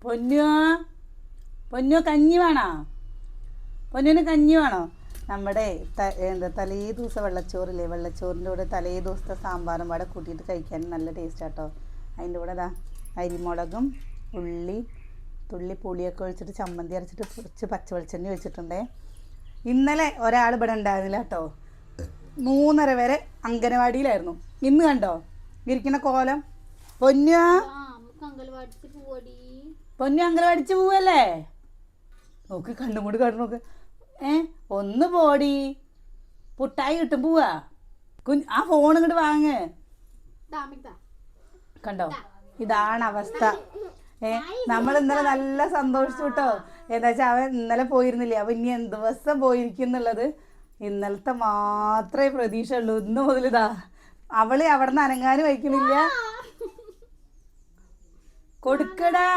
പൊന്നോ പൊന്നോ കഞ്ഞി വേണോ? പൊന്നിന് കഞ്ഞി വേണോ? നമ്മുടെ തലേ ദിവസം വെള്ളച്ചോറില്ലേ, വെള്ളച്ചോറിൻ്റെ കൂടെ തലേ ദിവസത്തെ സാമ്പാറും പാടെ കൂട്ടിയിട്ട് കഴിക്കാൻ നല്ല ടേസ്റ്റ് കേട്ടോ. അതിൻ്റെ കൂടെ അരിമുളകും ഉള്ളി തുള്ളി പുളിയൊക്കെ ഒഴിച്ചിട്ട് ചമ്മന്തി അരച്ചിട്ട് കുറച്ച് പച്ച വെളിച്ചെണ്ണ ഒഴിച്ചിട്ടുണ്ടേ. ഇന്നലെ ഒരാൾ ഇവിടെ ഉണ്ടായിരുന്നില്ല കേട്ടോ. 3:30 വരെ അംഗനവാടിയിലായിരുന്നു. ഇന്ന് കണ്ടോ ഇരിക്കുന്ന കോലം. പൊന്നു പൊന്നു അംഗനവാടിച്ച് പോവല്ലേ? നോക്ക് കണ്ണും കൊണ്ട് കണ്ടു നോക്ക്. ഒന്ന് പോടി, പുട്ടായി കിട്ടും പോവാ. ആ ഫോൺ ഇങ്ങോട്ട് വാങ്ങ്. കണ്ടോ, ഇതാണ് അവസ്ഥ. നമ്മൾ ഇന്നലെ നല്ല സന്തോഷിച്ചു കേട്ടോ. എന്താ വെച്ചാൽ അവൻ ഇന്നലെ പോയിരുന്നില്ലേ, അവൻ ഇനി എന്ത് ദിവസം പോയിരിക്കും എന്നുള്ളത് ഇന്നലത്തെ മാത്രമേ പ്രതീക്ഷ ഉള്ളൂ. ഇന്ന് മുതൽ അവള് അവിടെ നിന്ന് അനങ്ങാനും വയ്ക്കണില്ല. കൊടുക്കടാ.